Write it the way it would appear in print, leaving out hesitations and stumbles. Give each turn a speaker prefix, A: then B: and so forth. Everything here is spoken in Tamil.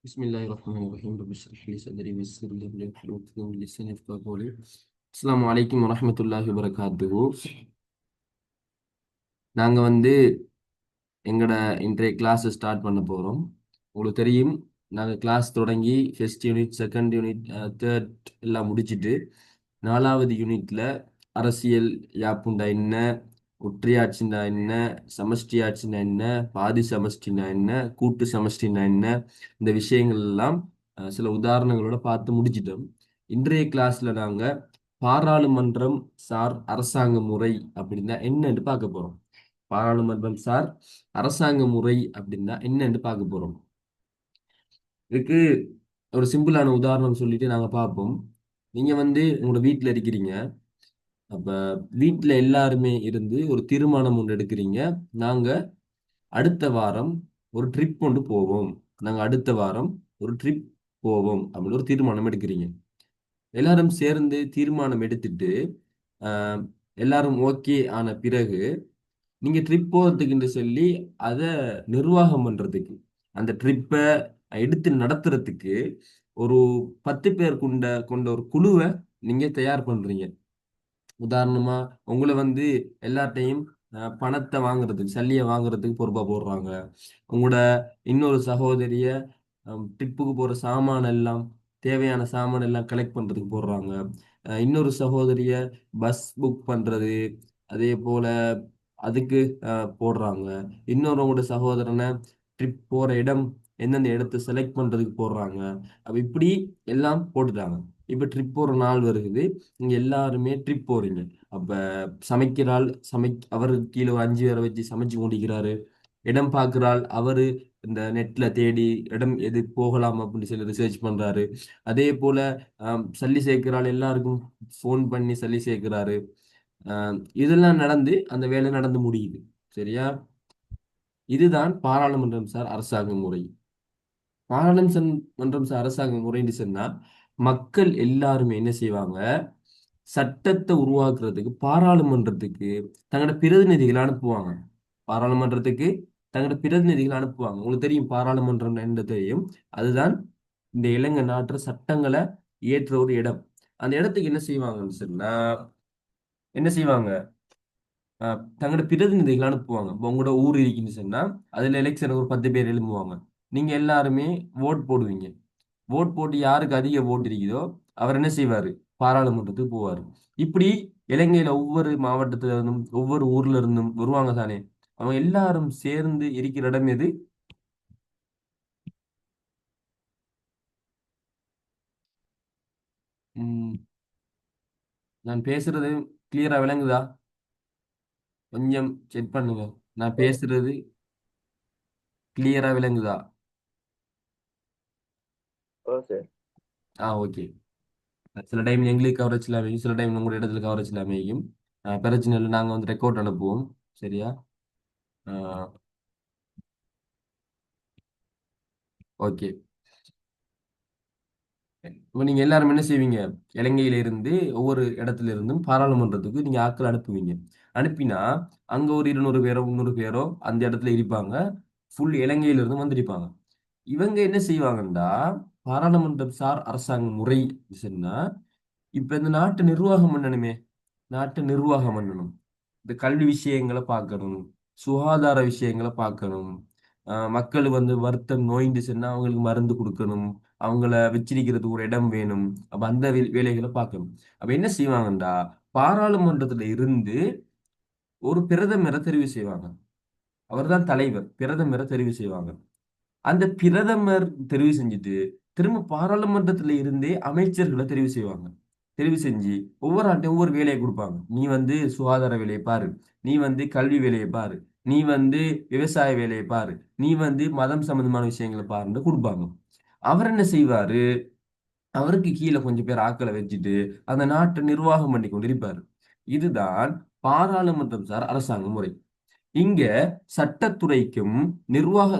A: بسم الله الرحمن الرحيم رب اشرح لي صدري ويسر لي امري واحلل عقدة من لساني يفقهوا قولي. அஸ்ஸலாமு அலைக்கும் வரஹ்மத்துல்லாஹி வபரகாத்துஹு. நாங்க எங்கட இன்றைய கிளாஸ் ஸ்டார்ட் பண்ண போறோம். உங்களுக்கு தெரியும், நாங்க கிளாஸ் தொடங்கி first unit, second unit, third எல்லாம் முடிச்சிட்டு நாலாவது யூனிட்ல அரசியல் யாப்புண்டா என்ன, ஒற்றையாட்சிண்டா என்ன, சமஷ்டி ஆட்சிண்டா என்ன, பாதி சமஷ்டினா என்ன, கூட்டு சமஷ்டினா என்ன, இந்த விஷயங்கள் எல்லாம் சில உதாரணங்களோட பார்த்து முடிச்சிட்டோம். இன்றைய கிளாஸ்ல நாங்க பாராளுமன்றம் சார் அரசாங்க முறை அப்படின்னா என்னன்னு பார்க்க போறோம். பாராளுமன்றம் சார் அரசாங்க முறை அப்படின்னா என்னன்னு பார்க்க போறோம். இதுக்கு ஒரு சிம்பிளான உதாரணம் சொல்லிட்டு நாங்க பார்ப்போம். நீங்க உங்களோட வீட்டில் இருக்கிறீங்க. அப்ப வீட்டில் எல்லாருமே இருந்து ஒரு தீர்மானம் ஒன்று எடுக்கிறீங்க. நாங்க அடுத்த வாரம் ஒரு ட்ரிப் கொண்டு போவோம். நாங்க அடுத்த வாரம் ஒரு ட்ரிப் போவோம் அப்படின்னு ஒரு தீர்மானம் எடுக்கிறீங்க. எல்லாரும் சேர்ந்து தீர்மானம் எடுத்துட்டு ஆஹ், எல்லாரும் ஓகே ஆன பிறகு நீங்க ட்ரிப் போறதுக்குன்னு சொல்லி அதை நிர்வாகம் பண்றதுக்கு, அந்த ட்ரிப்பை எடுத்து நடத்துறதுக்கு ஒரு 10 பேர் கொண்ட ஒரு குழுவை நீங்க தயார் பண்றீங்க. உதாரணமா உங்களை எல்லார்ட்டையும் பணத்தை வாங்குறதுக்கு, சல்லியை வாங்குறதுக்கு பொறுப்பா போடுறாங்க. உங்களோட இன்னொரு சகோதரிய ட்ரிப்புக்கு போற சாமான் எல்லாம், தேவையான சாமான் எல்லாம் கலெக்ட் பண்றதுக்கு போடுறாங்க. இன்னொரு சகோதரிய பஸ் புக் பண்றது, அதே போல அதுக்கு போடுறாங்க. இன்னொருவங்களோட சகோதரனை ட்ரிப் போற இடம், எந்தெந்த இடத்தை செலக்ட் பண்றதுக்கு போடுறாங்க. அப்ப இப்படி எல்லாம் போட்டுட்டாங்க. இப்ப ட்ரிப் போற நாள் வருகுது. நீங்க எல்லாருமே ட்ரிப் போறீங்க. அப்ப சமைக்கிறாள், அவருக்கு கீழே ஒரு 5 பேரை வச்சு சமைச்சு கொண்டிருக்கிறாரு. இடம் பார்க்கிறாள், அவரு இந்த நெட்ல தேடி இடம் எது போகலாம் அப்படின்னு சொல்லி ரிசர்ச் பண்றாரு. அதே போல சல்லி சேர்க்கிறாள், எல்லாருக்கும் ஃபோன் பண்ணி சல்லி சேர்க்கிறாரு. இதெல்லாம் நடந்து அந்த வேலை நடந்து முடியுது. சரியா? இதுதான் பாராளுமன்றம் சார் அரசாங்க முறை. பாராளுமன்றம் சார் அரசாங்க முறைன்னு சொன்னா, மக்கள் எல்லாருமே என்ன செய்வாங்க, சட்டத்தை உருவாக்குறதுக்கு பாராளுமன்றத்துக்கு தங்களோட பிரதிநிதிகளை அனுப்புவாங்க. பாராளுமன்றத்துக்கு தங்களோட பிரதிநிதிகளை அனுப்புவாங்க. உங்களுக்கு தெரியும் பாராளுமன்றம் என்ன தெரியும். அதுதான் இந்த இலங்கை நாட்டு சட்டங்களை இயற்ற ஒரு இடம். அந்த இடத்துக்கு என்ன செய்வாங்கன்னு சொன்னா, என்ன செய்வாங்க, தங்களோட பிரதிநிதிகளை அனுப்புவாங்க. இப்போ உங்களோட ஊர் இருக்குன்னு சொன்னா அதுல எலெக்ஷன் ஒரு 10 பேர் எழும்புவாங்க. நீங்க எல்லாருமே ஓட் போடுவீங்க. ஓட் போட்டு யாருக்கு அதிக ஓட் இருக்குதோ அவர் என்ன செய்வாரு, பாராளுமன்றத்துக்கு போவாரு. இப்படி இலங்கையில ஒவ்வொரு மாவட்டத்துல இருந்தும் ஒவ்வொரு ஊர்ல இருந்தும் வருவாங்க தானே. அவங்க எல்லாரும் சேர்ந்து இருக்கிற இடம் எது? உம் நான் பேசுறது கிளியரா விளங்குதா? கொஞ்சம் செக் பண்ணுங்க. நான் பேசுறது கிளியரா விளங்குதா?
B: ஓகே.
A: ஓகே. சில டைம் எங்களுக்கு கவரேஜ் இல்லாம, சில டைம் உங்களோட இடத்துல கவரேஜ் இல்லாமையும் பிரச்சனை இல்லை. நாங்க ரெக்கார்ட் அனுப்புவோம். சரியா? ஓகே. இப்போ நீங்க எல்லாரும் என்ன செய்வீங்க, இலங்கையில இருந்து ஒவ்வொரு இடத்துல இருந்தும் பாராளுமன்றத்துக்கு நீங்க ஆட்கள் அனுப்புவீங்க. அனுப்பினா அங்க ஒரு 200 பேரோ 300 பேரோ அந்த இடத்துல இருப்பாங்க. ஃபுல் இலங்கையில இருந்து வந்திருப்பாங்க. இவங்க என்ன செய்வாங்கன்னா, பாராளுமன்றம் சார் அரசாங்க முறை சொன்னா, இப்ப இந்த நாட்டு நிர்வாகம் பண்ணணுமே, நாட்டு நிர்வாகம் பண்ணணும். இந்த கல்வி விஷயங்களை பார்க்கணும், சுகாதார விஷயங்களை பார்க்கணும். மக்கள் வருத்தம் நோயின்னு சொன்னா அவங்களுக்கு மருந்து கொடுக்கணும், அவங்கள வச்சிருக்கிறதுக்கு ஒரு இடம் வேணும். அப்ப அந்த வேலைகளை பார்க்கணும். அப்ப என்ன செய்வாங்கண்டா, பாராளுமன்றத்துல இருந்து ஒரு பிரதமரை தெரிவு செய்வாங்க. அவர்தான் தலைவர். பிரதமரை தெரிவு செய்வாங்க. அந்த பிரதமர் தெரிவு செஞ்சுட்டு திரும்ப பாராளுமன்றத்துல இருந்தே அமைச்சர்களை தெரிவு செய்வாங்க. தெரிவு செஞ்சு ஒவ்வொரு ஆட்டையும் ஒவ்வொரு வேலையை கொடுப்பாங்க. நீ சுகாதார வேலையை பாரு, நீ கல்வி வேலையை பாரு, நீ விவசாய வேலையை பாரு, நீ மதம் சம்பந்தமான விஷயங்களை பாருன்னு கொடுப்பாங்க. அவர் என்ன செய்வாரு, அவருக்கு கீழே கொஞ்சம் பேர் ஆட்களை வச்சுட்டு அந்த நாட்டை நிர்வாகம் பண்ணி கொண்டிருப்பாரு. இதுதான் பாராளுமன்றம் சார் அரசாங்க முறை. இங்க சட்டத்துறைக்கும் நிர்வாக